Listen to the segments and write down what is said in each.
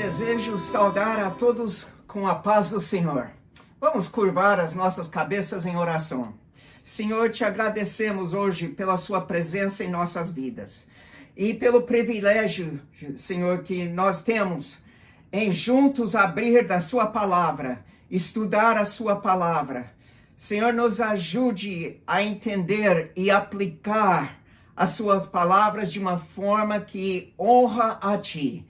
desejo saudar a todos com a paz do Senhor. Vamos curvar as nossas cabeças em oração. Senhor, te agradecemos hoje pela sua presença em nossas vidas e pelo privilégio, Senhor, que nós temos em juntos abrir da sua palavra, estudar a sua palavra. Senhor, nos ajude a entender e aplicar as suas palavras de uma forma que honra a ti.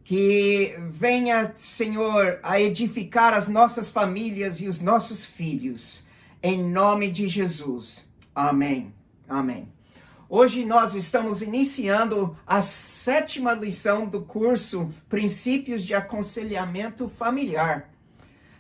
Que venha, Senhor, a edificar as nossas famílias e os nossos filhos. Em nome de Jesus. Amém. Amém. Hoje nós estamos iniciando a 7ª lição do curso Princípios de Aconselhamento Familiar.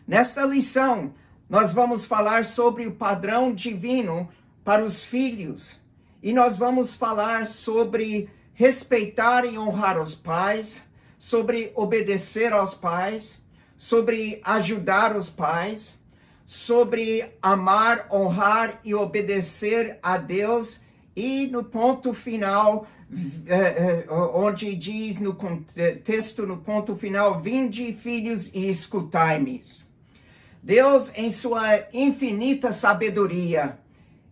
Nesta lição, nós vamos falar sobre o padrão divino para os filhos. E nós vamos falar sobre respeitar e honrar os pais, sobre obedecer aos pais, sobre ajudar os pais, sobre amar, honrar e obedecer a Deus. E no ponto final, onde diz no texto, no ponto final, vinde filhos e escutai-me. Deus, em sua infinita sabedoria,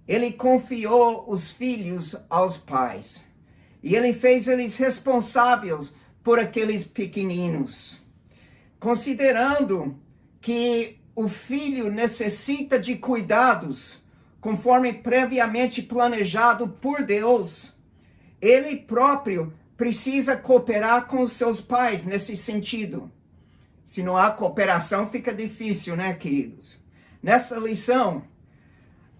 Ele confiou os filhos aos pais. E Ele fez eles responsáveis por aqueles pequeninos. Considerando que o filho necessita de cuidados, conforme previamente planejado por Deus, ele próprio precisa cooperar com os seus pais nesse sentido. Se não há cooperação, fica difícil, né, queridos? Nessa lição,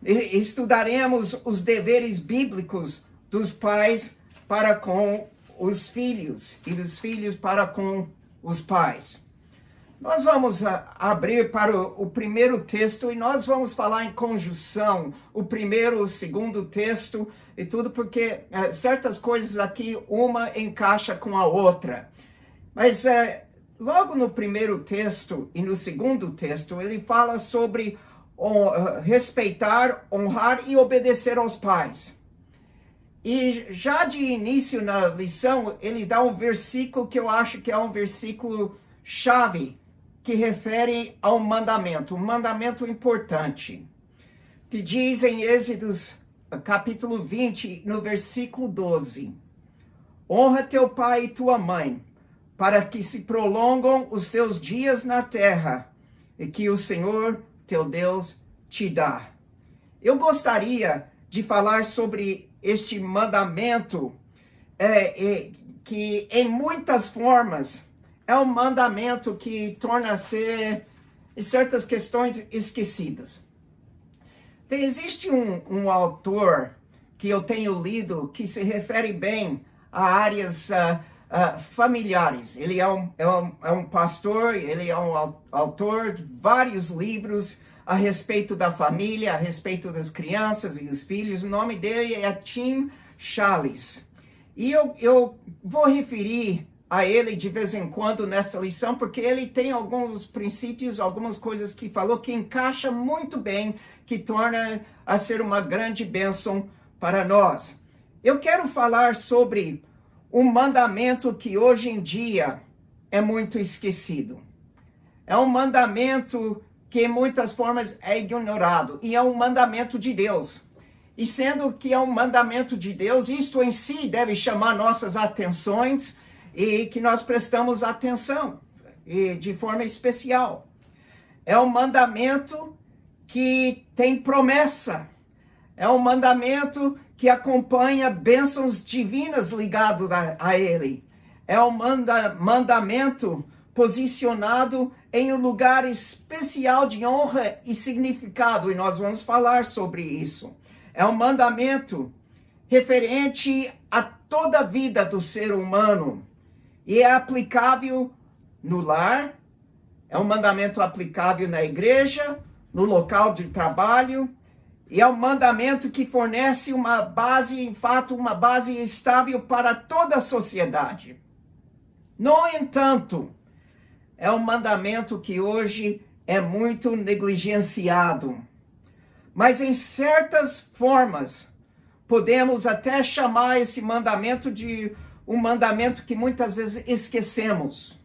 estudaremos os deveres bíblicos dos pais para com os filhos e dos filhos para com os pais. Nós vamos abrir para o primeiro texto e nós vamos falar em conjunção, o primeiro, o segundo texto e tudo, porque certas coisas aqui, uma encaixa com a outra. Mas logo no primeiro texto e no segundo texto, ele fala sobre respeitar, honrar e obedecer aos pais. E já de início na lição, ele dá um versículo que eu acho que é um versículo chave, que refere a um mandamento importante, que diz em Êxodos capítulo 20, no versículo 12, honra teu pai e tua mãe, para que se prolongam os seus dias na terra, e que o Senhor teu Deus te dá. Eu gostaria de falar sobre este mandamento, que em muitas formas é um mandamento que torna-se em certas questões esquecidas. Existe um autor que eu tenho lido que se refere bem a áreas familiares. Ele é um pastor, ele é um autor de vários livros a respeito da família, a respeito das crianças e dos filhos. O nome dele é Tim Challies. E eu vou referir a ele de vez em quando nessa lição, porque ele tem alguns princípios, algumas coisas que falou que encaixa muito bem, que torna a ser uma grande bênção para nós. Eu quero falar sobre um mandamento que hoje em dia é muito esquecido. É um mandamento que em muitas formas é ignorado, e é um mandamento de Deus. E sendo que é um mandamento de Deus, isto em si deve chamar nossas atenções e que nós prestamos atenção e de forma especial. É um mandamento que tem promessa. É um mandamento que acompanha bênçãos divinas ligadas a ele. É um mandamento posicionado em um lugar especial de honra e significado, e nós vamos falar sobre isso. É um mandamento referente a toda a vida do ser humano, e é aplicável no lar, é um mandamento aplicável na igreja, no local de trabalho, e é um mandamento que fornece uma base, em fato, uma base estável para toda a sociedade. No entanto, é um mandamento que hoje é muito negligenciado. Mas em certas formas, podemos até chamar esse mandamento de um mandamento que muitas vezes esquecemos.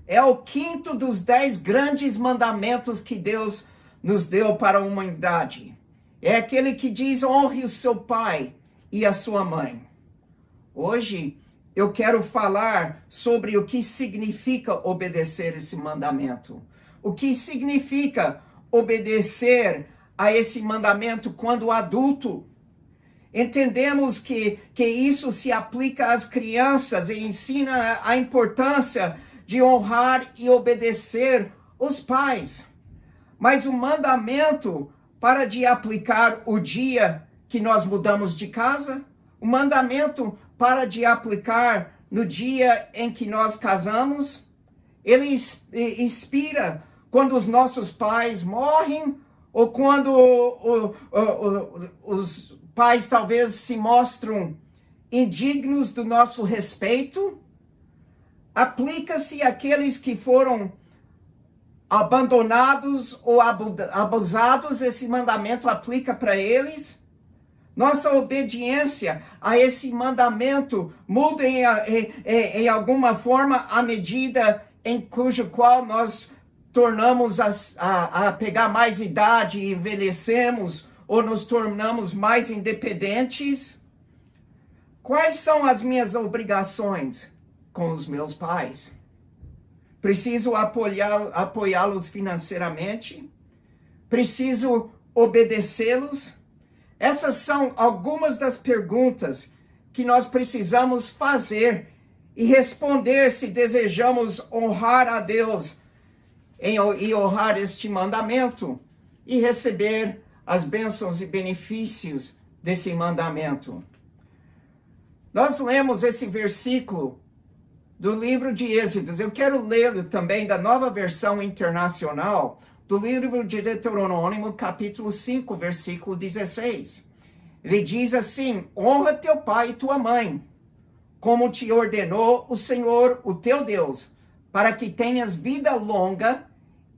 é o quinto dos 10 grandes mandamentos que Deus nos deu para a humanidade. É aquele que diz: honre o seu pai e a sua mãe. Hoje eu quero falar sobre o que significa obedecer esse mandamento. O que significa obedecer a esse mandamento quando adulto. Entendemos que isso se aplica às crianças e ensina a importância de honrar e obedecer os pais. Mas o mandamento para de aplicar o dia que nós mudamos de casa, o mandamento para de aplicar no dia em que nós casamos, ele inspira quando os nossos pais morrem ou quando os pais talvez se mostram indignos do nosso respeito. Aplica-se àqueles que foram abandonados ou abusados, esse mandamento aplica para eles. Nossa obediência a esse mandamento muda em alguma forma à medida em cujo qual nós tornamos a pegar mais idade e envelhecemos ou nos tornamos mais independentes. Quais são as minhas obrigações com os meus pais? Preciso apoiá-los financeiramente? Preciso obedecê-los? Essas são algumas das perguntas que nós precisamos fazer e responder se desejamos honrar a Deus e honrar este mandamento e receber as bênçãos e benefícios desse mandamento. Nós lemos esse versículo do livro de Êxodos. Eu quero lê-lo também da Nova Versão Internacional, do livro de Deuteronômio, capítulo 5, versículo 16. Ele diz assim: honra teu pai e tua mãe, como te ordenou o Senhor, o teu Deus, para que tenhas vida longa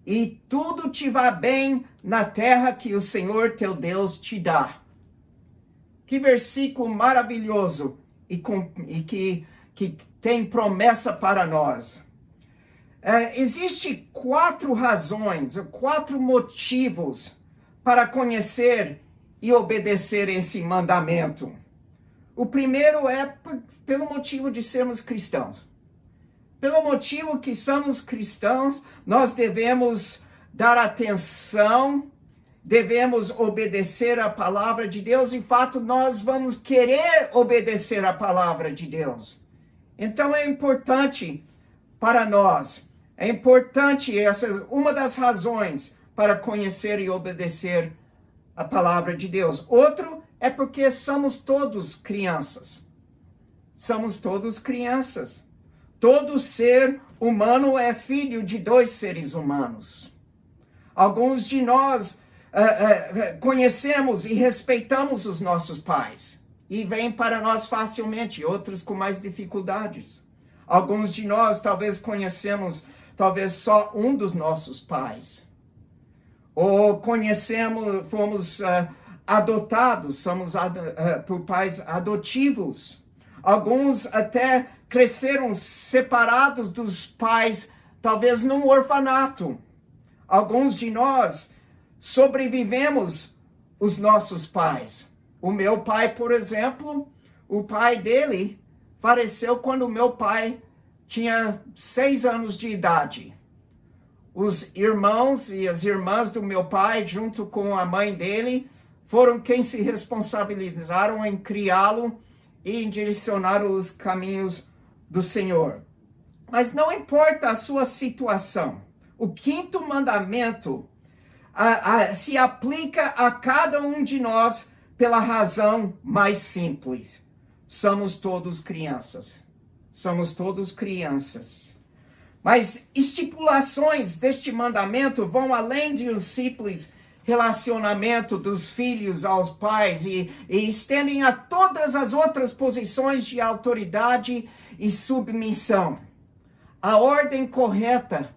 e tudo te vá bem na terra que o Senhor teu Deus te dá. Que versículo maravilhoso e que tem promessa para nós. Existem 4 razões, 4 motivos para conhecer e obedecer esse mandamento. O primeiro é pelo motivo de sermos cristãos. Pelo motivo que somos cristãos, nós devemos dar atenção, devemos obedecer a palavra de Deus. Em fato, nós vamos querer obedecer a palavra de Deus. Então é importante para nós, é importante, essa é uma das razões para conhecer e obedecer a palavra de Deus. Outro é porque somos todos crianças. Somos todos crianças. Todo ser humano é filho de 2 seres humanos. Alguns de nós conhecemos e respeitamos os nossos pais. E vêm para nós facilmente, outros com mais dificuldades. Alguns de nós talvez conhecemos, talvez só um dos nossos pais. Ou fomos adotados, somos por pais adotivos. Alguns até cresceram separados dos pais, talvez num orfanato. Alguns de nós sobrevivemos os nossos pais. O meu pai, por exemplo, o pai dele faleceu quando o meu pai tinha 6 anos de idade. Os irmãos e as irmãs do meu pai, junto com a mãe dele, foram quem se responsabilizaram em criá-lo e em direcionar os caminhos do Senhor. Mas não importa a sua situação, o 5º mandamento se aplica a cada um de nós pela razão mais simples. Somos todos crianças. Somos todos crianças. Mas estipulações deste mandamento vão além de um simples relacionamento dos filhos aos pais e estendem a todas as outras posições de autoridade e submissão. A ordem correta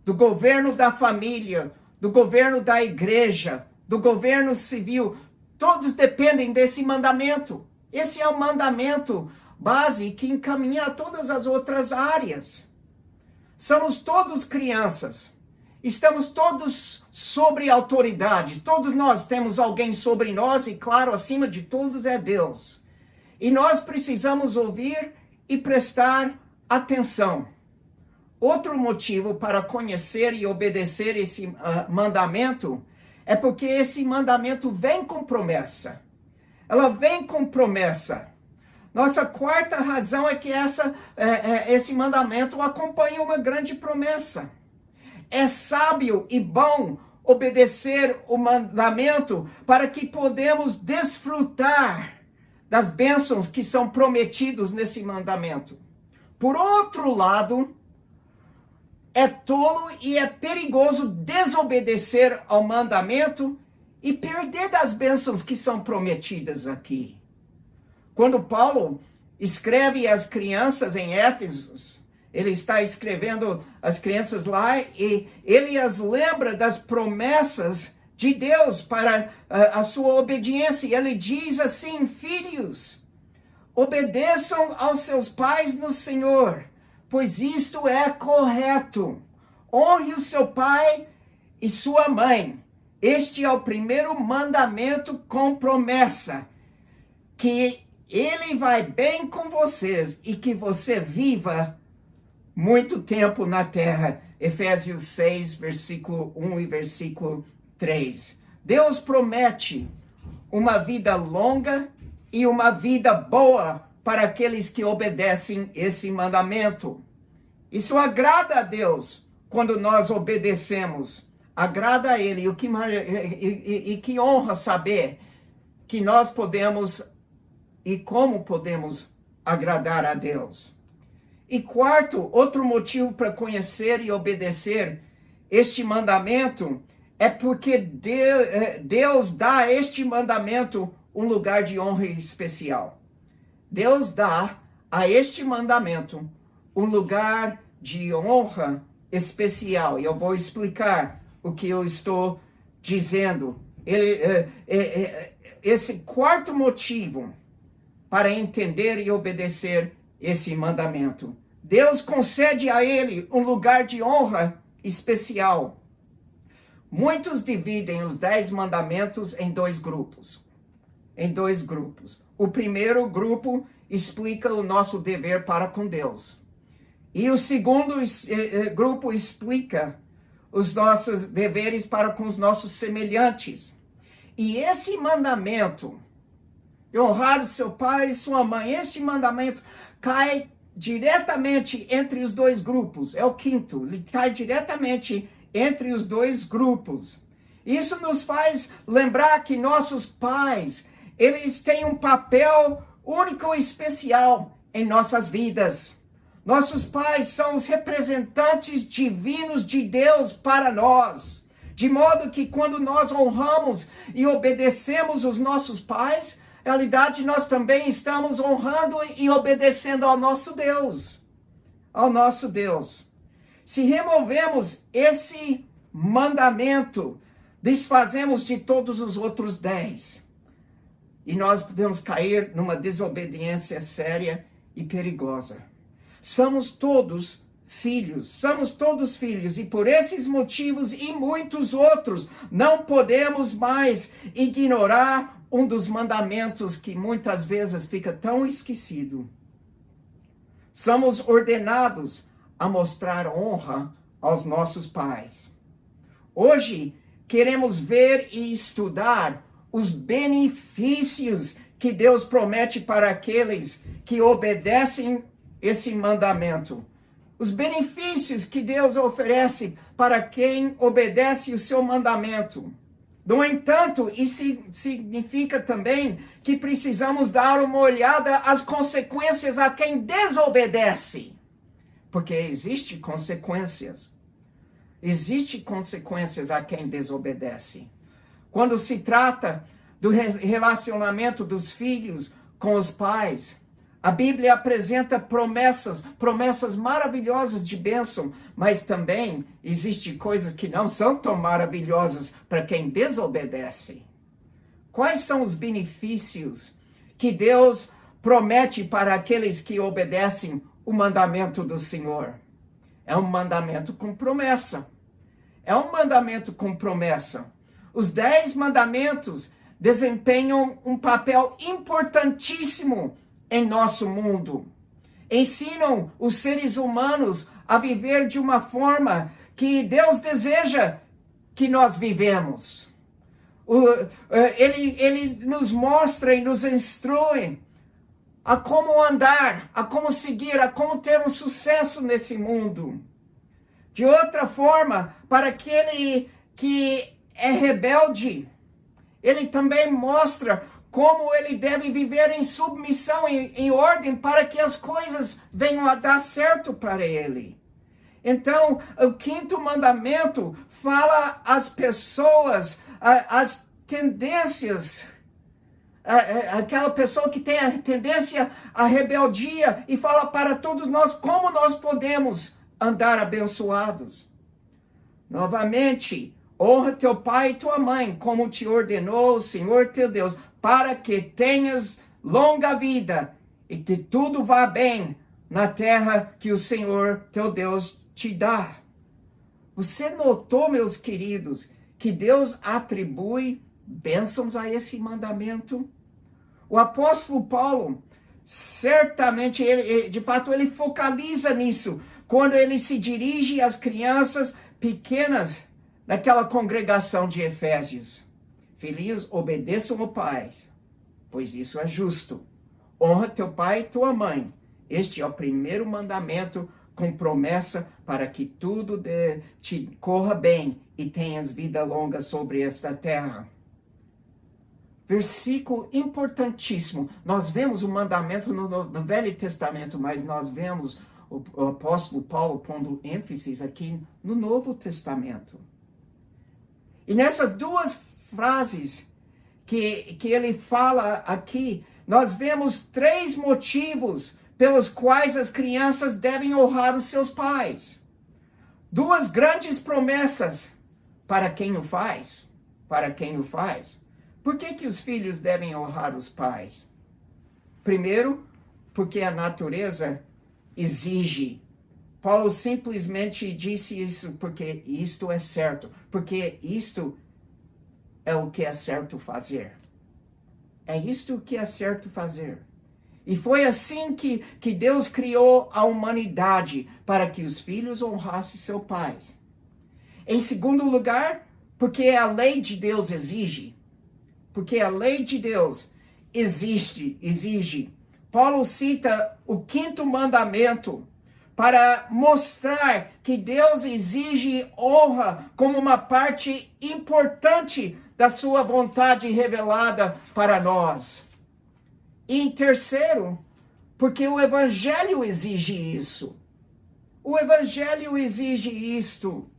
do governo da família, do governo da igreja, do governo civil, todos dependem desse mandamento. Esse é o mandamento base que encaminha a todas as outras áreas. Somos todos crianças. Estamos todos sobre autoridade. Todos nós temos alguém sobre nós e, claro, acima de todos é Deus. E nós precisamos ouvir e prestar atenção. Outro motivo para conhecer e obedecer esse mandamento é porque esse mandamento vem com promessa. Ela vem com promessa. Nossa quarta razão é que esse mandamento acompanha uma grande promessa. É sábio e bom obedecer o mandamento para que podemos desfrutar das bênçãos que são prometidos nesse mandamento. Por outro lado, é tolo e é perigoso desobedecer ao mandamento e perder das bênçãos que são prometidas aqui. Quando Paulo escreve às crianças em Éfeso, ele está escrevendo às crianças lá e ele as lembra das promessas de Deus para a sua obediência. E ele diz assim: filhos, obedeçam aos seus pais no Senhor, pois isto é correto. Honre o seu pai e sua mãe. Este é o primeiro mandamento com promessa, que ele vai bem com vocês e que você viva muito tempo na terra. Efésios 6, versículo 1 e versículo 3. Deus promete uma vida longa e uma vida boa para aqueles que obedecem esse mandamento. Isso agrada a Deus quando nós obedecemos. Agrada a Ele. E que honra saber que nós podemos e como podemos agradar a Deus. E quarto, outro motivo para conhecer e obedecer este mandamento é porque Deus dá a este mandamento um lugar de honra especial. Deus dá a este mandamento um lugar de honra especial. E eu vou explicar o que eu estou dizendo. Esse quarto motivo para entender e obedecer esse mandamento. Deus concede a ele um lugar de honra especial. Muitos dividem os 10 mandamentos em dois grupos. O primeiro grupo explica o nosso dever para com Deus. E o segundo grupo explica os nossos deveres para com os nossos semelhantes. E esse mandamento, de honrar o seu pai e sua mãe, esse mandamento cai diretamente entre os dois grupos. É o quinto, ele cai diretamente entre os dois grupos. Isso nos faz lembrar que nossos pais, eles têm um papel único e especial em nossas vidas. Nossos pais são os representantes divinos de Deus para nós. De modo que quando nós honramos e obedecemos os nossos pais, na realidade nós também estamos honrando e obedecendo ao nosso Deus. Ao nosso Deus. Se removemos esse mandamento, desfazemos de todos os outros 10. E nós podemos cair numa desobediência séria e perigosa. Somos todos filhos, e por esses motivos e muitos outros, não podemos mais ignorar um dos mandamentos que muitas vezes fica tão esquecido. Somos ordenados a mostrar honra aos nossos pais. Hoje, queremos ver e estudar os benefícios que Deus promete para aqueles que obedecem esse mandamento. Os benefícios que Deus oferece para quem obedece o seu mandamento. No entanto, isso significa também que precisamos dar uma olhada às consequências a quem desobedece. Porque existem consequências. Existem consequências a quem desobedece. Quando se trata do relacionamento dos filhos com os pais, a Bíblia apresenta promessas maravilhosas de bênção, mas também existem coisas que não são tão maravilhosas para quem desobedece. Quais são os benefícios que Deus promete para aqueles que obedecem o mandamento do Senhor? É um mandamento com promessa. É um mandamento com promessa. Os 10 mandamentos desempenham um papel importantíssimo em nosso mundo. Ensinam os seres humanos a viver de uma forma que Deus deseja que nós vivemos. Ele nos mostra e nos instrui a como andar, a como seguir, a como ter um sucesso nesse mundo. De outra forma, para aquele que é rebelde, ele também mostra como ele deve viver em submissão, em ordem, para que as coisas venham a dar certo para ele. Então, o 5º mandamento fala às pessoas, as tendências, aquela pessoa que tem a tendência à rebeldia, e fala para todos nós como nós podemos andar abençoados. Novamente, honra teu pai e tua mãe, como te ordenou o Senhor teu Deus, para que tenhas longa vida e que tudo vá bem na terra que o Senhor teu Deus te dá. Você notou, meus queridos, que Deus atribui bênçãos a esse mandamento? O apóstolo Paulo, certamente, de fato, ele focaliza nisso, quando ele se dirige às crianças pequenas daquela congregação de Efésios. Filhinhos, obedeçam ao pai, pois isso é justo. Honra teu pai e tua mãe. Este é o primeiro mandamento com promessa para que tudo te corra bem e tenhas vida longa sobre esta terra. Versículo importantíssimo. Nós vemos o mandamento no Velho Testamento, mas nós vemos o apóstolo Paulo pondo ênfase aqui no Novo Testamento. E nessas duas frases que ele fala aqui, nós vemos 3 motivos pelos quais as crianças devem honrar os seus pais. 2 grandes promessas para quem o faz. Para quem o faz. Por que os filhos devem honrar os pais? Primeiro, porque a natureza exige. Paulo simplesmente disse isso porque isto é certo. Porque isto é o que é certo fazer. É isto que é certo fazer. E foi assim que Deus criou a humanidade, para que os filhos honrassem seus pais. Em segundo lugar, porque a lei de Deus exige. Porque a lei de Deus exige. Paulo cita o 5º mandamento para mostrar que Deus exige honra como uma parte importante da sua vontade revelada para nós. E em terceiro, porque o Evangelho exige isso. O Evangelho exige isto.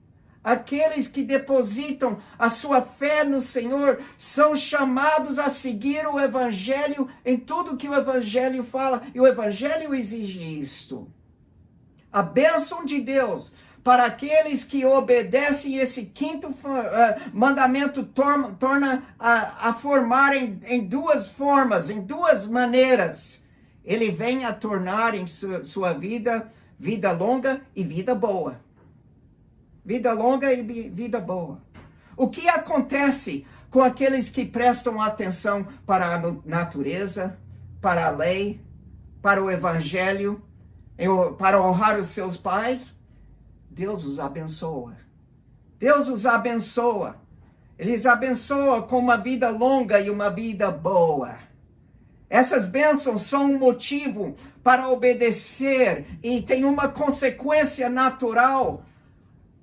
Aqueles que depositam a sua fé no Senhor são chamados a seguir o Evangelho em tudo que o Evangelho fala. E o Evangelho exige isto. A bênção de Deus para aqueles que obedecem esse 5º mandamento torna a formar em 2 formas, em 2 maneiras. Ele vem a tornar em sua vida longa e vida boa. Vida longa e vida boa. O que acontece com aqueles que prestam atenção para a natureza, para a lei, para o Evangelho, para honrar os seus pais? Deus os abençoa. Deus os abençoa. Ele os abençoa com uma vida longa e uma vida boa. Essas bênçãos são um motivo para obedecer e tem uma consequência natural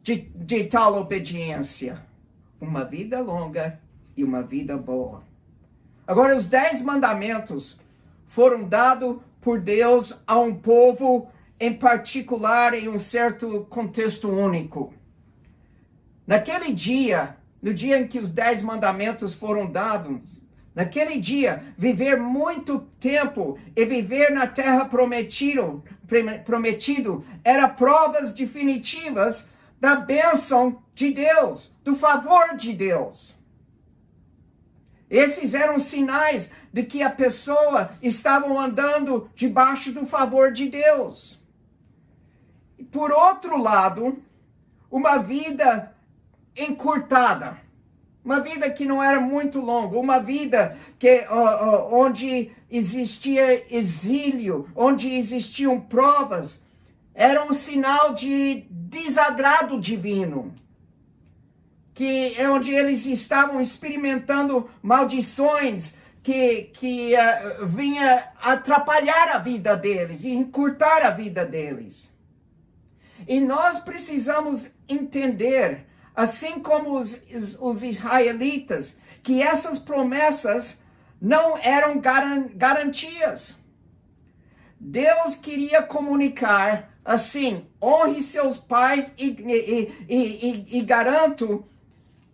de tal obediência. Uma vida longa e uma vida boa. Agora, os 10 mandamentos foram dados por Deus a um povo em particular, em um certo contexto único. Naquele dia, no dia em que os 10 mandamentos foram dados, naquele dia, viver muito tempo e viver na terra prometido era provas definitivas da bênção de Deus, do favor de Deus. Esses eram sinais de que a pessoa estava andando debaixo do favor de Deus. por outro lado, uma vida encurtada, uma vida que não era muito longa, uma vida onde existia exílio, onde existiam provas, era um sinal de desagrado divino, que é onde eles estavam experimentando maldições que vinha atrapalhar a vida deles e encurtar a vida deles. E nós precisamos entender, assim como os israelitas, que essas promessas não eram garantias. Deus queria comunicar assim: honre seus pais e garanto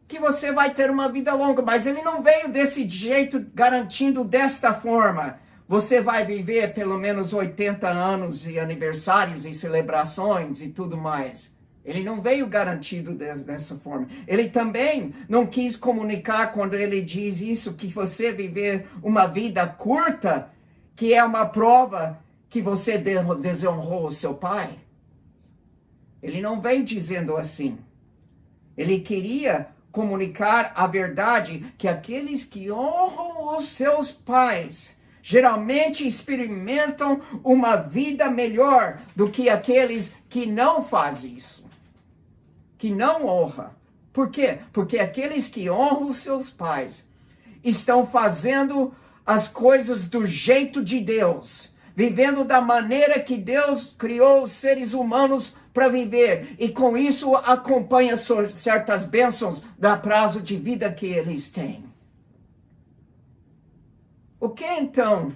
que você vai ter uma vida longa. Mas ele não veio desse jeito, garantindo desta forma: você vai viver pelo menos 80 anos e aniversários e celebrações e tudo mais. Ele não veio garantido dessa forma. Ele também não quis comunicar, quando ele diz isso, que você viver uma vida curta, que é uma prova que você desonrou o seu pai. Ele não veio dizendo assim. Ele queria comunicar a verdade, que aqueles que honram os seus pais geralmente experimentam uma vida melhor do que aqueles que não fazem isso, que não honram. Por quê? Porque aqueles que honram os seus pais estão fazendo as coisas do jeito de Deus, vivendo da maneira que Deus criou os seres humanos para viver, e com isso acompanha certas bênçãos da prazo de vida que eles têm. O que então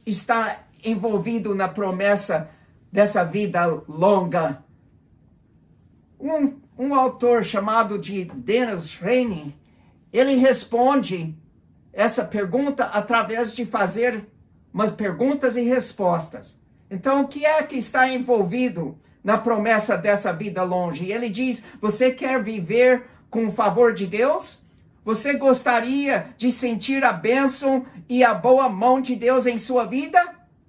está envolvido na promessa dessa vida longa? Um autor chamado de Dennis Rennie, ele responde essa pergunta através de fazer umas perguntas e respostas. Então, o que é que está envolvido na promessa dessa vida longa? E ele diz: você quer viver com o favor de Deus? Você gostaria de sentir a bênção e a boa mão de Deus em sua vida?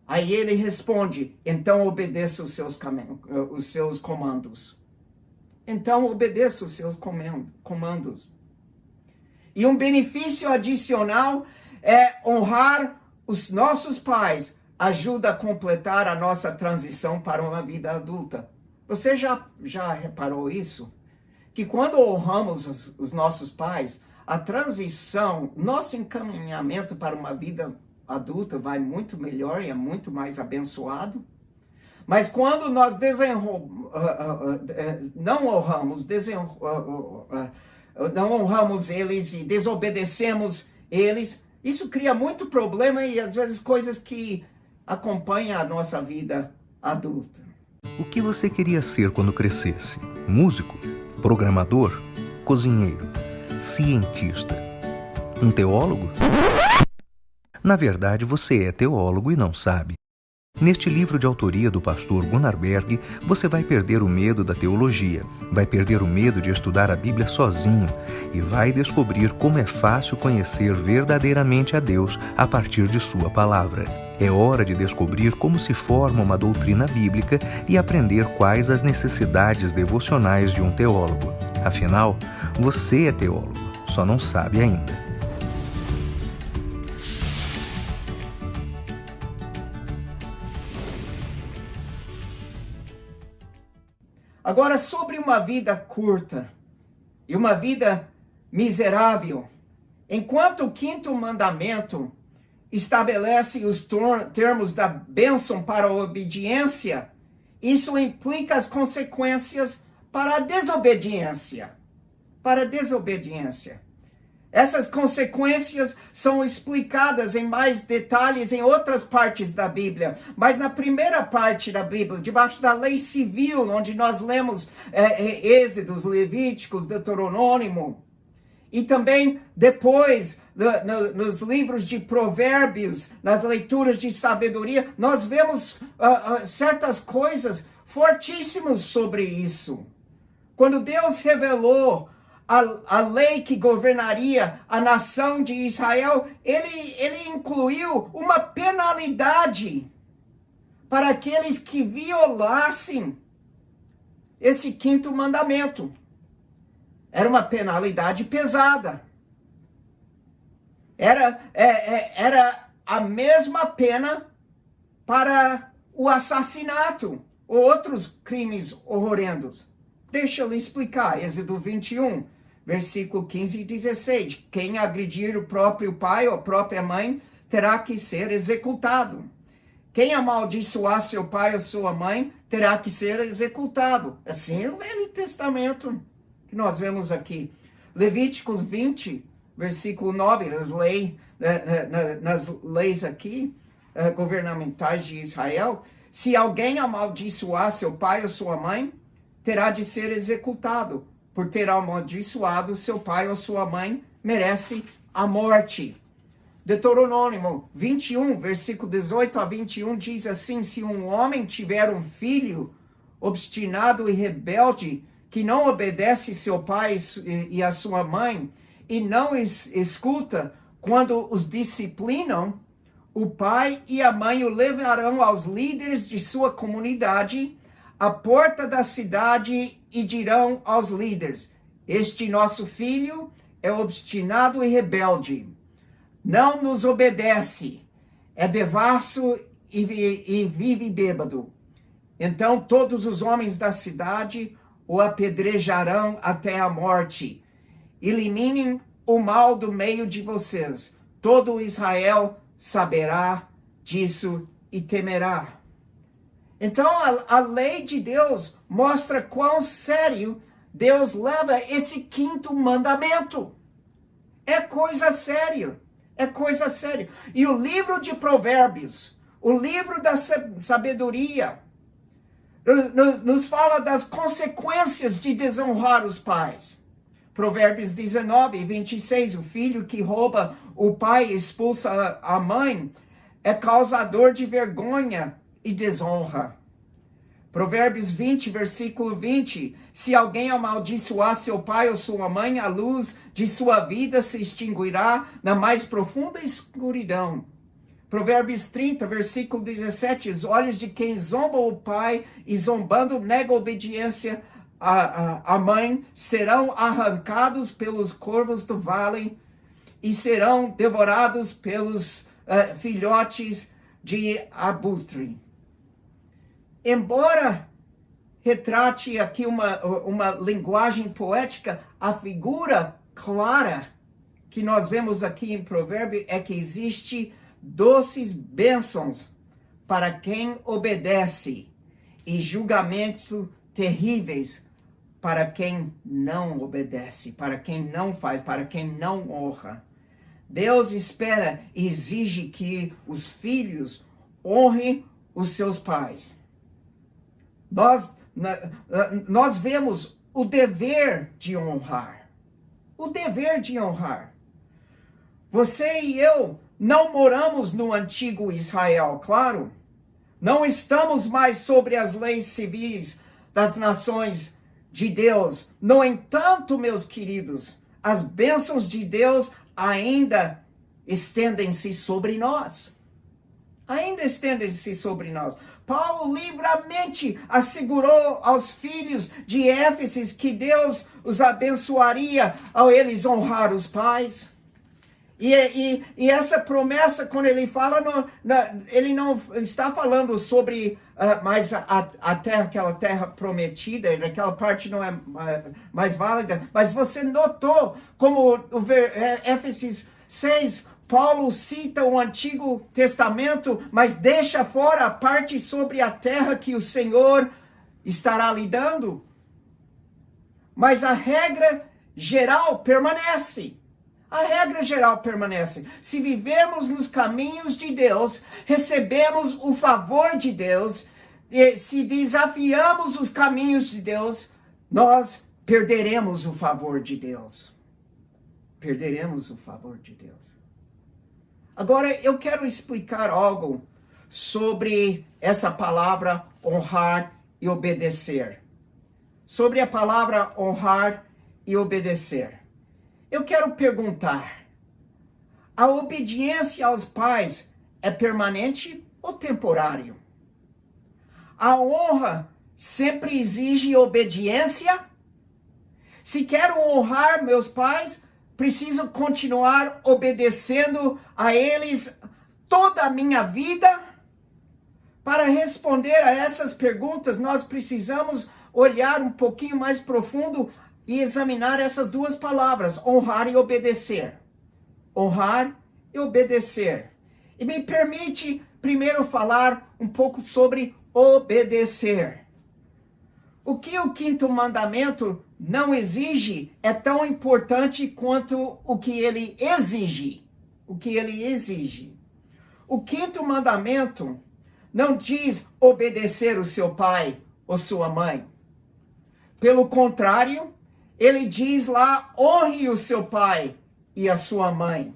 Aí ele responde: então obedeça os seus comandos. Então obedeça os seus comandos. E um benefício adicional é honrar os nossos pais. Ajuda a completar a nossa transição para uma vida adulta. Você já reparou isso? Que quando honramos os nossos pais, a transição, nosso encaminhamento para uma vida adulta vai muito melhor e é muito mais abençoado. Mas quando nós não honramos eles e desobedecemos eles, isso cria muito problema e às vezes coisas que acompanham a nossa vida adulta. O que você queria ser quando crescesse? Músico? Programador? Cozinheiro? Cientista? Um teólogo? Na verdade, você é teólogo e não sabe. Neste livro de autoria do pastor Gunnar Berg, você vai perder o medo da teologia, vai perder o medo de estudar a Bíblia sozinho e vai descobrir como é fácil conhecer verdadeiramente a Deus a partir de sua palavra. É hora de descobrir como se forma uma doutrina bíblica e aprender quais as necessidades devocionais de um teólogo. Afinal, você é teólogo, só não sabe ainda. Agora, sobre uma vida curta e uma vida miserável, enquanto o quinto mandamento estabelece os termos da bênção para a obediência, isso implica as consequências para a desobediência. Essas consequências são explicadas em mais detalhes em outras partes da Bíblia. Mas na primeira parte da Bíblia, debaixo da lei civil, onde nós lemos Êxodos, Levíticos, Deuteronômio, e também depois nos livros de Provérbios, nas leituras de sabedoria, nós vemos certas coisas fortíssimas sobre isso. Quando Deus revelou a lei que governaria a nação de Israel, ele incluiu uma penalidade para aqueles que violassem esse quinto mandamento. Era uma penalidade pesada. Era a mesma pena para o assassinato ou outros crimes horrendos. Deixa eu lhe explicar. Êxodo 21, versículo 15 e 16. Quem agredir o próprio pai ou a própria mãe terá que ser executado. Quem amaldiçoar seu pai ou sua mãe terá que ser executado. Assim é o Velho Testamento que nós vemos aqui. Levíticos 20, versículo 9, nas leis aqui, governamentais de Israel, se alguém amaldiçoar seu pai ou sua mãe, terá de ser executado. Por ter amaldiçoado seu pai ou sua mãe, merece a morte. Deuteronômio 21, versículo 18 a 21, diz assim: se um homem tiver um filho obstinado e rebelde, que não obedece seu pai e a sua mãe, e não escuta quando os disciplinam, o pai e a mãe o levarão aos líderes de sua comunidade, à porta da cidade, e dirão aos líderes: este nosso filho é obstinado e rebelde, não nos obedece, é devasso e vive bêbado. Então todos os homens da cidade o apedrejarão até a morte. Eliminem o mal do meio de vocês. Todo Israel saberá disso e temerá. Então a lei de Deus mostra quão sério Deus leva esse quinto mandamento. É coisa séria. É coisa séria. E o livro de Provérbios, o livro da sabedoria, nos fala das consequências de desonrar os pais. Provérbios 19, 26, o filho que rouba o pai e expulsa a mãe é causador de vergonha e desonra. Provérbios 20, versículo 20, se alguém amaldiçoar seu pai ou sua mãe, a luz de sua vida se extinguirá na mais profunda escuridão. Provérbios 30, versículo 17, os olhos de quem zomba o pai e zombando nega a obediência à mãe serão arrancados pelos corvos do vale e serão devorados pelos filhotes de abutre. Embora retrate aqui uma linguagem poética, a figura clara que nós vemos aqui em Provérbio é que existe doces bênçãos para quem obedece e julgamentos terríveis para quem não obedece, para quem não faz, para quem não honra. Deus espera e exige que os filhos honrem os seus pais. Nós vemos o dever de honrar. O dever de honrar. Você e eu não moramos no antigo Israel, claro. Não estamos mais sobre as leis civis das nações de Deus. No entanto, meus queridos, as bênçãos de Deus ainda estendem-se sobre nós. Ainda estendem-se sobre nós. Paulo livremente assegurou aos filhos de Éfeso que Deus os abençoaria ao eles honrar os pais. E essa promessa, quando ele fala, ele não está falando sobre mais a terra, aquela terra prometida, aquela parte não é mais válida, mas você notou como Éfeso 6, Paulo cita o Antigo Testamento, mas deixa fora a parte sobre a terra que o Senhor estará lhe dando. Mas a regra geral permanece. A regra geral permanece. Se vivermos nos caminhos de Deus, recebemos o favor de Deus. E se desafiamos os caminhos de Deus, nós perderemos o favor de Deus. Perderemos o favor de Deus. Agora, eu quero explicar algo sobre essa palavra honrar e obedecer. Sobre a palavra honrar e obedecer. Eu quero perguntar, a obediência aos pais é permanente ou temporário? A honra sempre exige obediência? Se quero honrar meus pais, preciso continuar obedecendo a eles toda a minha vida? Para responder a essas perguntas, nós precisamos olhar um pouquinho mais profundo e examinar essas duas palavras, honrar e obedecer. Honrar e obedecer. E me permite primeiro falar um pouco sobre obedecer. O que o quinto mandamento não exige é tão importante quanto o que ele exige. O que ele exige. O quinto mandamento não diz obedecer o seu pai ou sua mãe. Pelo contrário, ele diz lá, honre o seu pai e a sua mãe.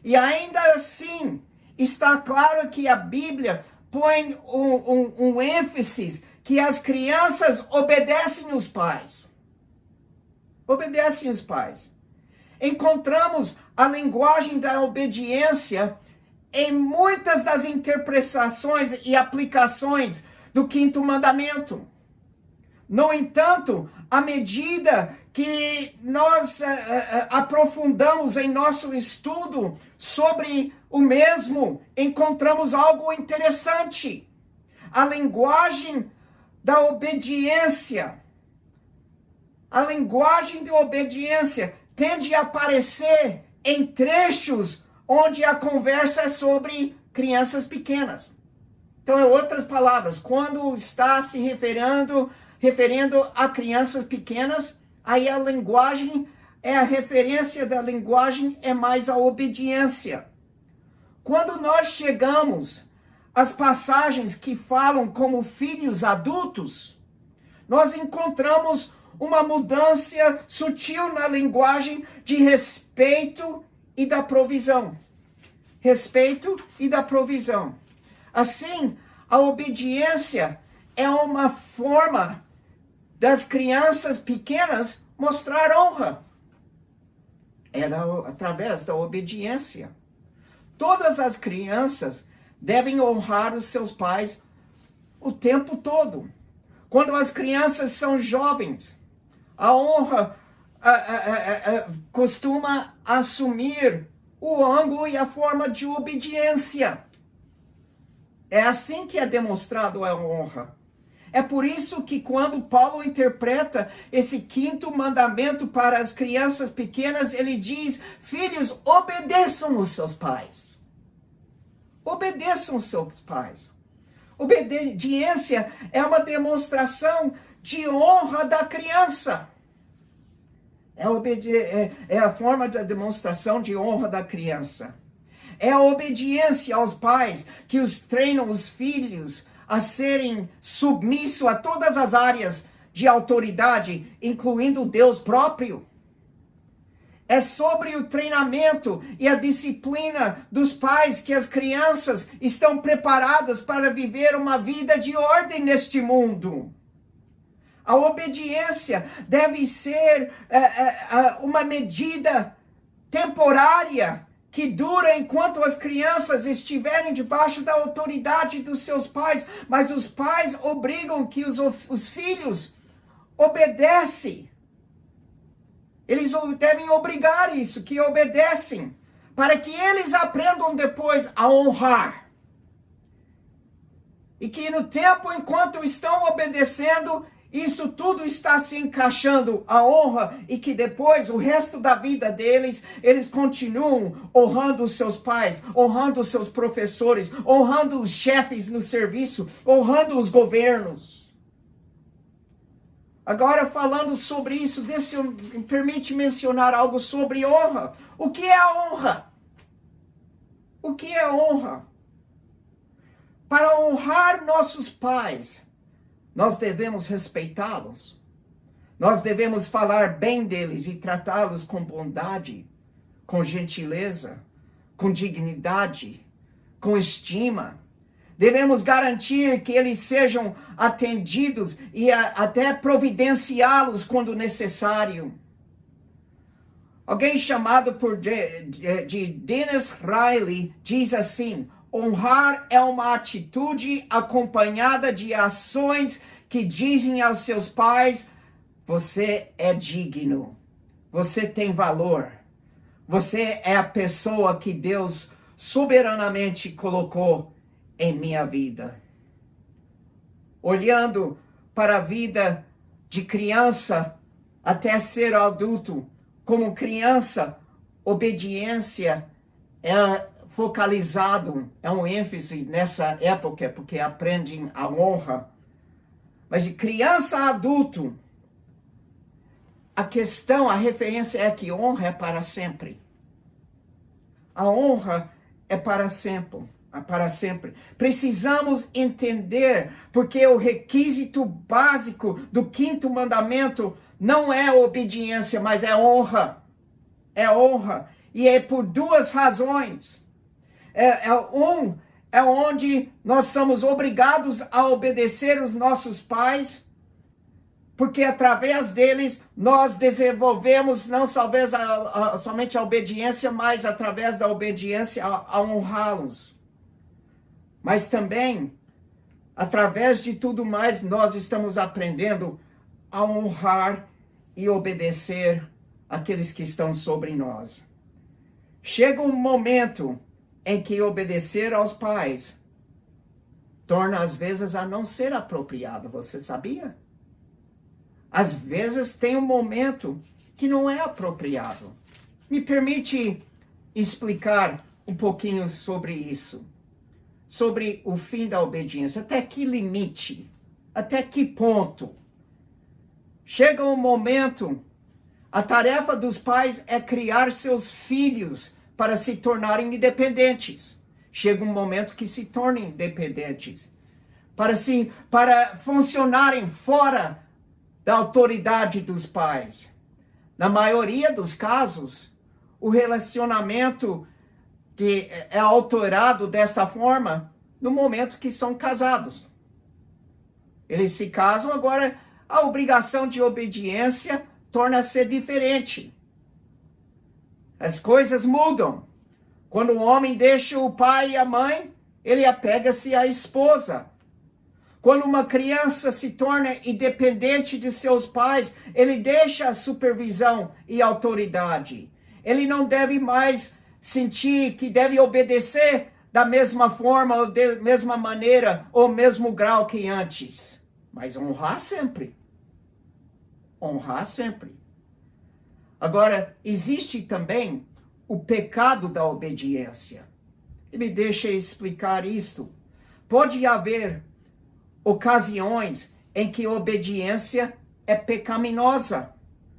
E ainda assim, está claro que a Bíblia põe um ênfase que as crianças obedecem os pais. Obedecem os pais. Encontramos a linguagem da obediência em muitas das interpretações e aplicações do quinto mandamento. No entanto, à medida que nós aprofundamos em nosso estudo sobre o mesmo, encontramos algo interessante. A linguagem da obediência. A linguagem da obediência tende a aparecer em trechos onde a conversa é sobre crianças pequenas. Então, em outras palavras, quando está se referindo a crianças pequenas, aí a linguagem, a referência da linguagem é mais a obediência. Quando nós chegamos às passagens que falam como filhos adultos, nós encontramos uma mudança sutil na linguagem de respeito e da provisão. Respeito e da provisão. Assim, a obediência é uma forma das crianças pequenas mostrar honra. É através da obediência. Todas as crianças devem honrar os seus pais o tempo todo. Quando as crianças são jovens, a honra costuma assumir o ângulo e a forma de obediência. É assim que é demonstrado a honra. É por isso que quando Paulo interpreta esse quinto mandamento para as crianças pequenas, ele diz, filhos, obedeçam os seus pais. Obedeçam os seus pais. Obediência é uma demonstração de honra da criança. É a forma da demonstração de honra da criança. É a obediência aos pais que os treinam os filhos a serem submissos a todas as áreas de autoridade, incluindo Deus próprio. É sobre o treinamento e a disciplina dos pais que as crianças estão preparadas para viver uma vida de ordem neste mundo. A obediência deve ser uma medida temporária que dura enquanto as crianças estiverem debaixo da autoridade dos seus pais, mas os pais obrigam que os filhos obedecem. Eles devem obrigar isso, que obedecem, para que eles aprendam depois a honrar. E que no tempo, enquanto estão obedecendo, isso tudo está se encaixando a honra e que depois, o resto da vida deles, eles continuam honrando os seus pais, honrando os seus professores, honrando os chefes no serviço, honrando os governos. Agora, falando sobre isso, permite mencionar algo sobre honra. O que é a honra? O que é honra? Para honrar nossos pais, nós devemos respeitá-los. Nós devemos falar bem deles e tratá-los com bondade, com gentileza, com dignidade, com estima. Devemos garantir que eles sejam atendidos e até providenciá-los quando necessário. Alguém chamado de Dennis Riley diz assim: honrar é uma atitude acompanhada de ações que dizem aos seus pais: você é digno, você tem valor, você é a pessoa que Deus soberanamente colocou em minha vida. Olhando para a vida de criança até ser adulto, como criança, obediência é focalizado, é um ênfase nessa época, porque aprendem a honra. Mas de criança a adulto, a questão, a referência é que honra é para sempre. A honra é para sempre. Para sempre. Precisamos entender, porque o requisito básico do 5º mandamento não é obediência, mas é honra. É honra. E é por 2 razões. É onde nós somos obrigados a obedecer os nossos pais, porque através deles nós desenvolvemos não somente a obediência, mas através da obediência a honrá-los. Mas também, através de tudo mais, nós estamos aprendendo a honrar e obedecer aqueles que estão sobre nós. Chega um momento em que obedecer aos pais torna, às vezes, a não ser apropriado. Você sabia? Às vezes tem um momento que não é apropriado. Me permite explicar um pouquinho sobre isso. Sobre o fim da obediência. Até que limite? Até que ponto? Chega um momento, a tarefa dos pais é criar seus filhos para se tornarem independentes. Chega um momento que se tornem independentes. Para funcionarem fora da autoridade dos pais. Na maioria dos casos, o relacionamento que é alterado dessa forma no momento que são casados. Eles se casam, agora a obrigação de obediência torna-se diferente. As coisas mudam. Quando um homem deixa o pai e a mãe, ele apega-se à esposa. Quando uma criança se torna independente de seus pais, ele deixa a supervisão e a autoridade. Ele não deve mais sentir que deve obedecer da mesma forma, ou da mesma maneira, ou mesmo grau que antes. Mas honrar sempre. Honrar sempre. Agora, existe também o pecado da obediência. E me deixa explicar isto. Pode haver ocasiões em que a obediência é pecaminosa.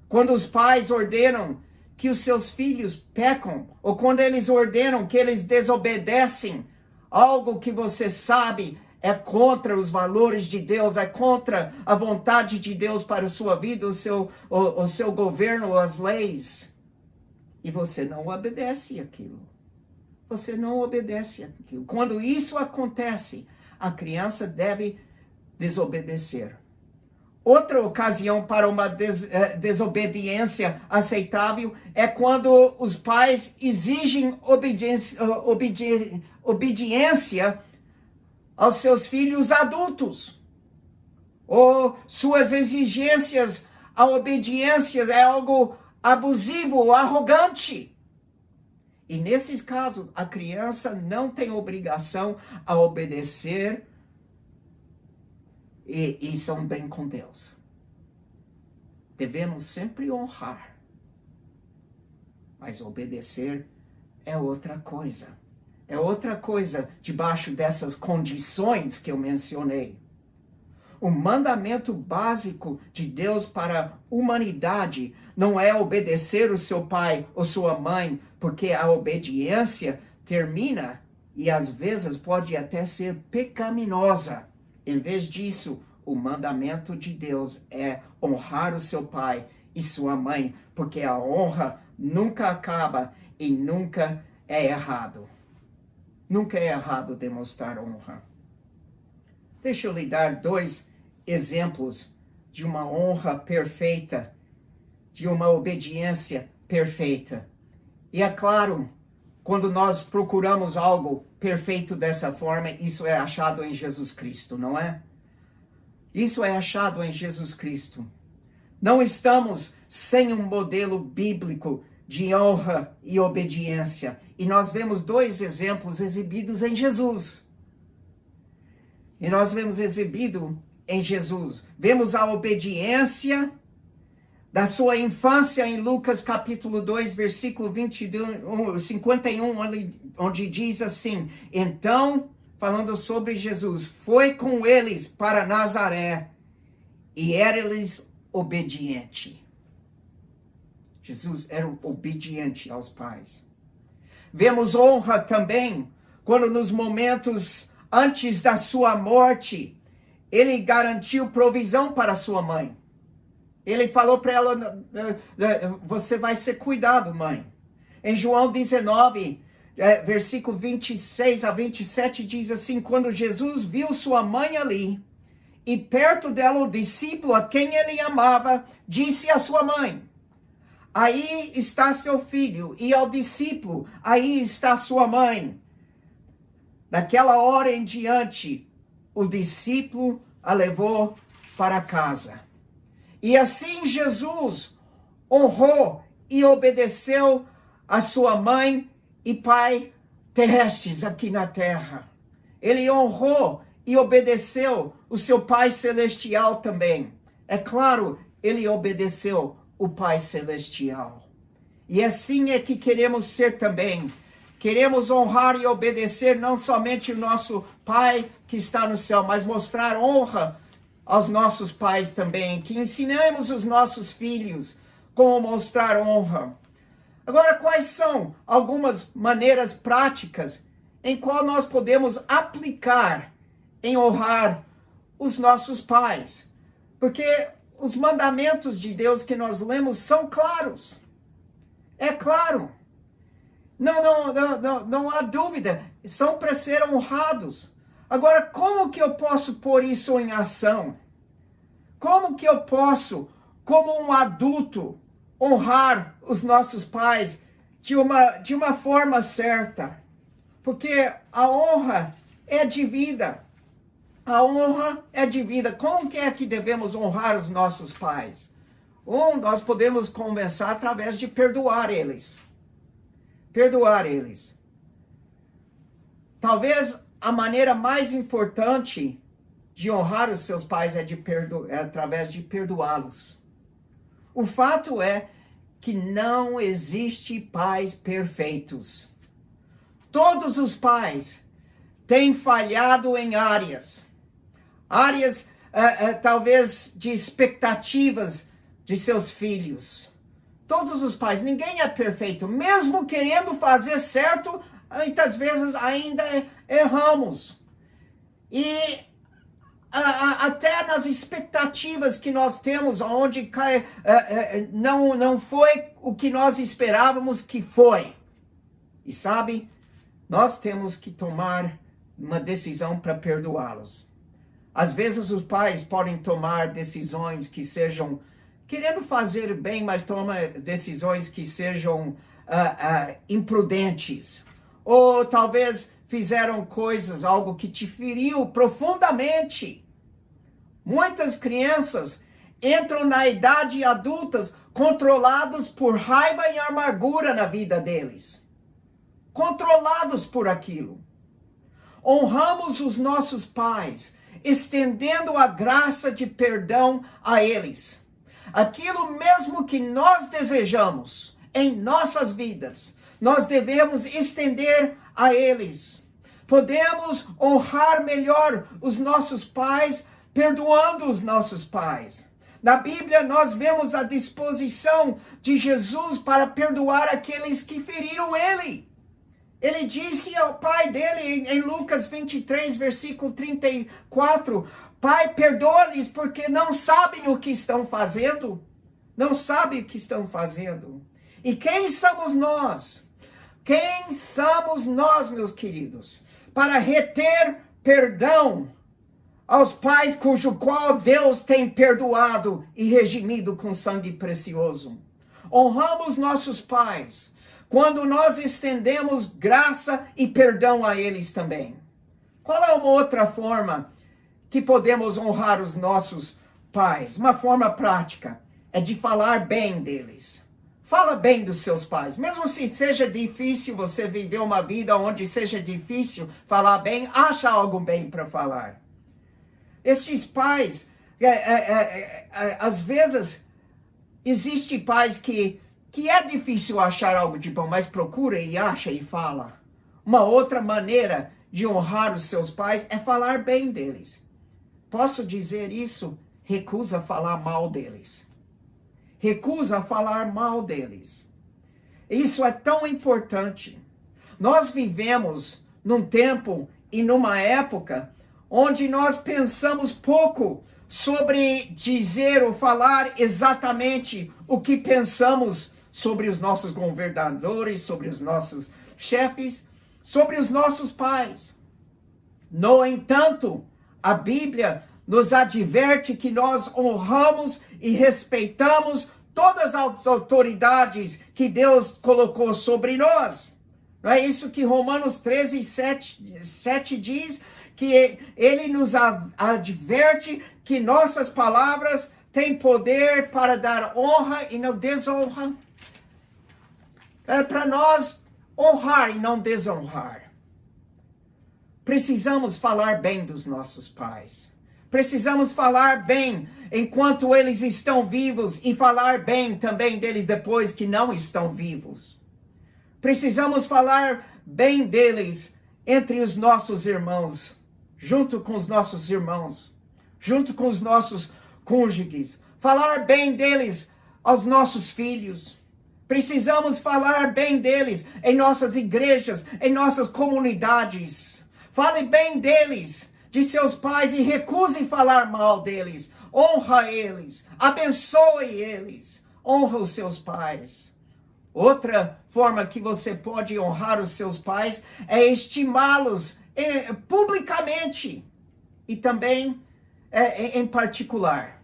Quando os pais ordenam que os seus filhos pecam, ou quando eles ordenam que eles desobedecem algo que você sabe é contra os valores de Deus, é contra a vontade de Deus para a sua vida, o seu governo, as leis, e você não obedece aquilo. Você não obedece aquilo. Quando isso acontece, a criança deve desobedecer. Outra ocasião para uma desobediência aceitável é quando os pais exigem obediência aos seus filhos adultos. Ou suas exigências à obediência é algo abusivo ou arrogante. E nesses casos, a criança não tem obrigação a obedecer e são bem com Deus. Devemos sempre honrar. Mas obedecer é outra coisa. É outra coisa debaixo dessas condições que eu mencionei. O mandamento básico de Deus para a humanidade não é obedecer o seu pai ou sua mãe, porque a obediência termina e às vezes pode até ser pecaminosa. Em vez disso, o mandamento de Deus é honrar o seu pai e sua mãe, porque a honra nunca acaba e nunca é errado. Nunca é errado demonstrar honra. Deixa eu lhe dar 2 exemplos de uma honra perfeita, de uma obediência perfeita. E é claro, quando nós procuramos algo perfeito dessa forma, isso é achado em Jesus Cristo, não é? Isso é achado em Jesus Cristo. Não estamos sem um modelo bíblico de honra e obediência. E nós vemos dois exemplos exibidos em Jesus. E nós vemos exibido em Jesus. Vemos a obediência da sua infância em Lucas capítulo 2, versículo 51, onde diz assim: então, falando sobre Jesus, foi com eles para Nazaré e era-lhes obediente. Jesus era obediente aos pais. Vemos honra também quando nos momentos antes da sua morte, ele garantiu provisão para sua mãe. Ele falou para ela, você vai ser cuidado, mãe. Em João 19, versículo 26 a 27, diz assim: quando Jesus viu sua mãe ali, e perto dela o discípulo a quem ele amava, disse à sua mãe: aí está seu filho. E ao discípulo: aí está sua mãe. Daquela hora em diante, o discípulo a levou para casa. E assim Jesus honrou e obedeceu a sua mãe e pai terrestres aqui na terra. Ele honrou e obedeceu o seu Pai Celestial também. É claro, ele obedeceu o Pai Celestial. E assim é que queremos ser também. Queremos honrar e obedecer não somente o nosso Pai que está no céu, mas mostrar honra aos nossos pais também. Que ensinemos os nossos filhos como mostrar honra. Agora, quais são algumas maneiras práticas em qual nós podemos aplicar em honrar os nossos pais? Porque os mandamentos de Deus que nós lemos são claros. É claro. Não há dúvida. São para ser honrados. Agora, como que eu posso pôr isso em ação? Como que eu posso, como um adulto, honrar os nossos pais de uma forma certa? Porque a honra é de vida. A honra é de vida. Como que é que devemos honrar os nossos pais? Nós podemos começar através de perdoar eles. Perdoar eles. Talvez a maneira mais importante de honrar os seus pais é através de perdoá-los. O fato é que não existe pais perfeitos. Todos os pais têm falhado em áreas talvez de expectativas de seus filhos. Todos os pais, ninguém é perfeito. Mesmo querendo fazer certo, muitas vezes ainda erramos. E até nas expectativas que nós temos, onde não foi o que nós esperávamos que foi. E sabe, nós temos que tomar uma decisão para perdoá-los. Às vezes os pais podem tomar decisões que sejam querendo fazer bem, mas tomam decisões que sejam imprudentes. Ou talvez fizeram algo que te feriu profundamente. Muitas crianças entram na idade adulta controlados por raiva e amargura na vida deles. Controlados por aquilo. Honramos os nossos pais, estendendo a graça de perdão a eles. Aquilo mesmo que nós desejamos em nossas vidas, nós devemos estender a eles. Podemos honrar melhor os nossos pais, perdoando os nossos pais. Na Bíblia, nós vemos a disposição de Jesus para perdoar aqueles que feriram ele. Ele disse ao pai dele, em Lucas 23, versículo 34, Pai, perdoa-lhes porque não sabem o que estão fazendo. Não sabem o que estão fazendo. E quem somos nós? Quem somos nós, meus queridos? Para reter perdão aos pais cujo qual Deus tem perdoado e redimido com sangue precioso. Honramos nossos pais quando nós estendemos graça e perdão a eles também. Qual é uma outra forma que podemos honrar os nossos pais? Uma forma prática é de falar bem deles. Fala bem dos seus pais. Mesmo se seja difícil você viver uma vida onde seja difícil falar bem, acha algo bem para falar. Estes pais, às vezes, existem pais que é difícil achar algo de bom, mas procura e acha e fala. Uma outra maneira de honrar os seus pais é falar bem deles. Posso dizer isso? Recusa falar mal deles. Recusa falar mal deles. Isso é tão importante. Nós vivemos num tempo e numa época onde nós pensamos pouco sobre dizer ou falar exatamente o que pensamos sobre os nossos governadores, sobre os nossos chefes, sobre os nossos pais. No entanto, a Bíblia nos adverte que nós honramos e respeitamos todas as autoridades que Deus colocou sobre nós. Não é isso que Romanos 13, 7 diz? Que ele nos adverte que nossas palavras têm poder para dar honra e não desonra. É para nós honrar e não desonrar. Precisamos falar bem dos nossos pais. Precisamos falar bem enquanto eles estão vivos e falar bem também deles depois que não estão vivos. Precisamos falar bem deles entre os nossos irmãos, junto com os nossos irmãos, junto com os nossos cônjuges. Falar bem deles aos nossos filhos. Precisamos falar bem deles em nossas igrejas, em nossas comunidades. Fale bem deles, de seus pais, e recuse falar mal deles. Honra eles, abençoe eles, honra os seus pais. Outra forma que você pode honrar os seus pais é estimá-los publicamente e também em particular.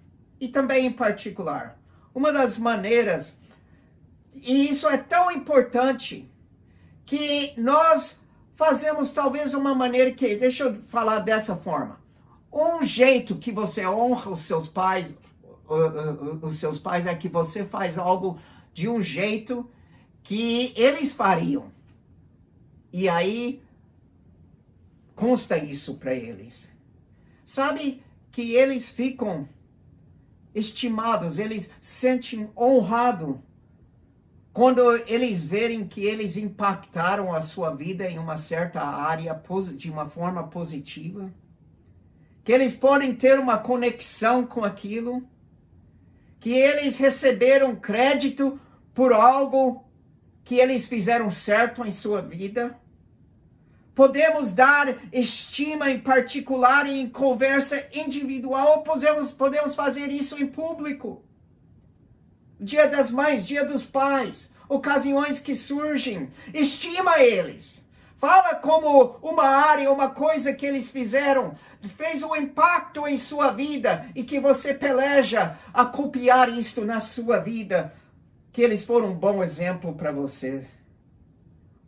Uma das maneiras, e isso é tão importante, que nós fazemos talvez uma maneira que, deixa eu falar dessa forma. Um jeito que você honra os seus pais é que você faz algo de um jeito que eles fariam. E aí consta isso para eles. Sabe que eles ficam estimados, eles sentem honrados quando eles verem que eles impactaram a sua vida em uma certa área de uma forma positiva, que eles podem ter uma conexão com aquilo, que eles receberam crédito por algo que eles fizeram certo em sua vida. Podemos dar estima em particular e em conversa individual, podemos fazer isso em público. Dia das Mães, Dia dos Pais, ocasiões que surgem, estima eles. Fala como uma área, uma coisa que eles fizeram, fez um impacto em sua vida e que você peleja a copiar isto na sua vida, que eles foram um bom exemplo para você.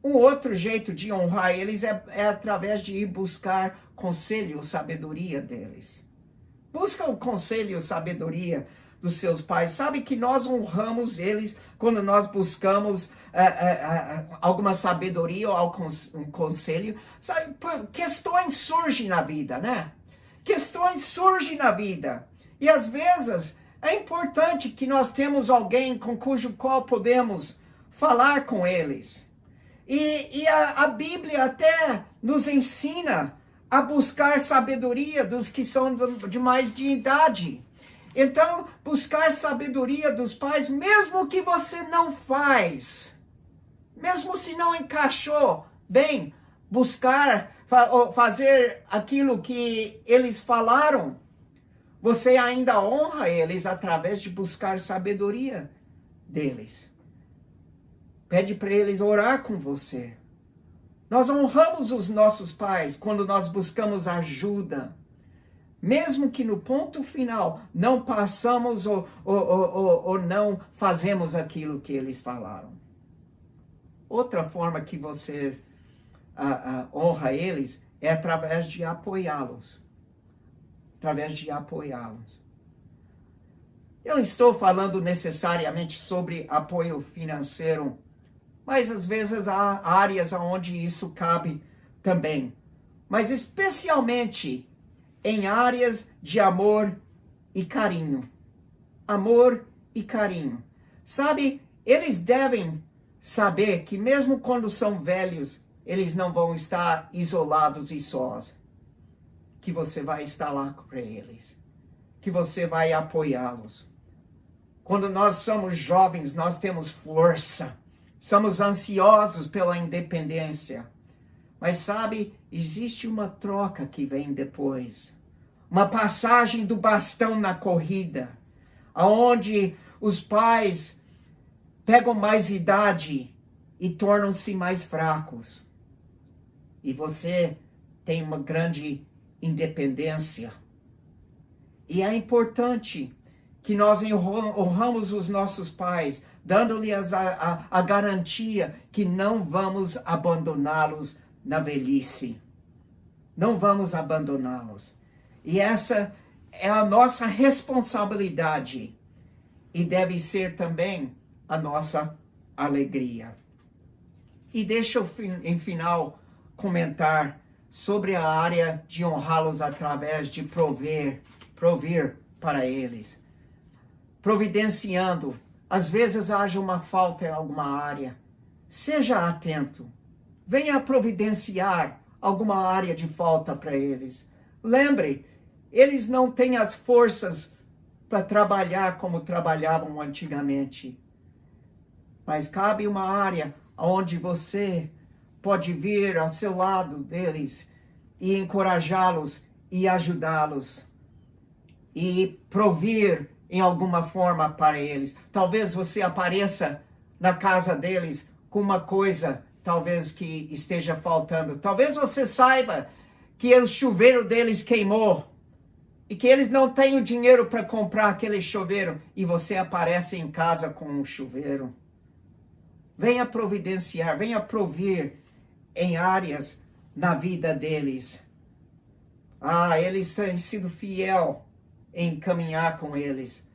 Um outro jeito de honrar eles é através de ir buscar conselho, sabedoria deles. Busca o conselho e sabedoria dos seus pais. Sabe que nós honramos eles quando nós buscamos alguma sabedoria ou um conselho. Sabe, questões surgem na vida, né? Questões surgem na vida. E às vezes é importante que nós temos alguém com cujo qual podemos falar com eles. E a Bíblia até nos ensina a buscar sabedoria dos que são de mais de idade. Então, buscar sabedoria dos pais, mesmo que você não faz, mesmo se não encaixou bem, buscar fazer aquilo que eles falaram, você ainda honra eles através de buscar sabedoria deles. Pede para eles orar com você. Nós honramos os nossos pais quando nós buscamos ajuda. Mesmo que no ponto final não passamos ou não fazemos aquilo que eles falaram. Outra forma que você honra eles é através de apoiá-los. através de apoiá-los. Eu não estou falando necessariamente sobre apoio financeiro, mas às vezes há áreas onde isso cabe também. Mas especialmente em áreas de amor e carinho. Amor e carinho. Sabe, eles devem saber que mesmo quando são velhos, eles não vão estar isolados e sós. Que você vai estar lá para eles. Que você vai apoiá-los. Quando nós somos jovens, nós temos força. Somos ansiosos pela independência. Mas sabe, existe uma troca que vem depois. Uma passagem do bastão na corrida. Onde os pais pegam mais idade e tornam-se mais fracos. E você tem uma grande independência. E é importante que nós honramos os nossos pais, dando-lhes a garantia que não vamos abandoná-los na velhice. Não vamos abandoná-los. E essa é a nossa responsabilidade. E deve ser também a nossa alegria. E deixa eu, em final, comentar sobre a área de honrá-los através de prover para eles. Providenciando. Às vezes haja uma falta em alguma área. Seja atento. Venha providenciar alguma área de falta para eles. Lembre, eles não têm as forças para trabalhar como trabalhavam antigamente. Mas cabe uma área onde você pode vir ao seu lado deles e encorajá-los e ajudá-los. E provir em alguma forma para eles. Talvez você apareça na casa deles com uma coisa, talvez que esteja faltando. Talvez você saiba que o chuveiro deles queimou e que eles não têm o dinheiro para comprar aquele chuveiro e você aparece em casa com um chuveiro. Venha providenciar, venha provir em áreas na vida deles. Eles têm sido fiéis em caminhar com eles.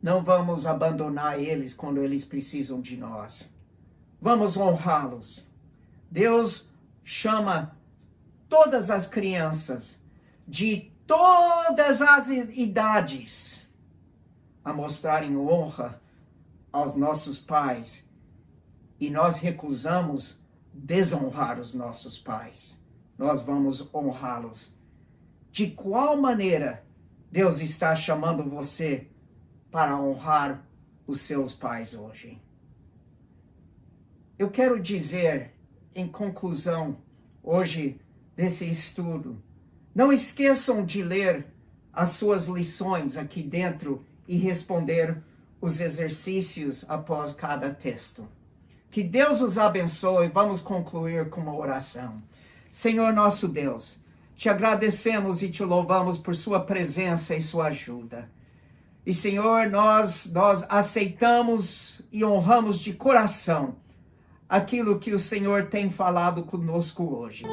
Não vamos abandonar eles quando eles precisam de nós. Vamos honrá-los. Deus chama todas as crianças de todas as idades a mostrarem honra aos nossos pais. E nós recusamos desonrar os nossos pais. Nós vamos honrá-los. De qual maneira Deus está chamando você para honrar os seus pais hoje? Eu quero dizer, em conclusão, hoje, desse estudo, não esqueçam de ler as suas lições aqui dentro e responder os exercícios após cada texto. Que Deus os abençoe. Vamos concluir com uma oração. Senhor nosso Deus, te agradecemos e te louvamos por sua presença e sua ajuda. E Senhor, nós aceitamos e honramos de coração aquilo que o Senhor tem falado conosco hoje.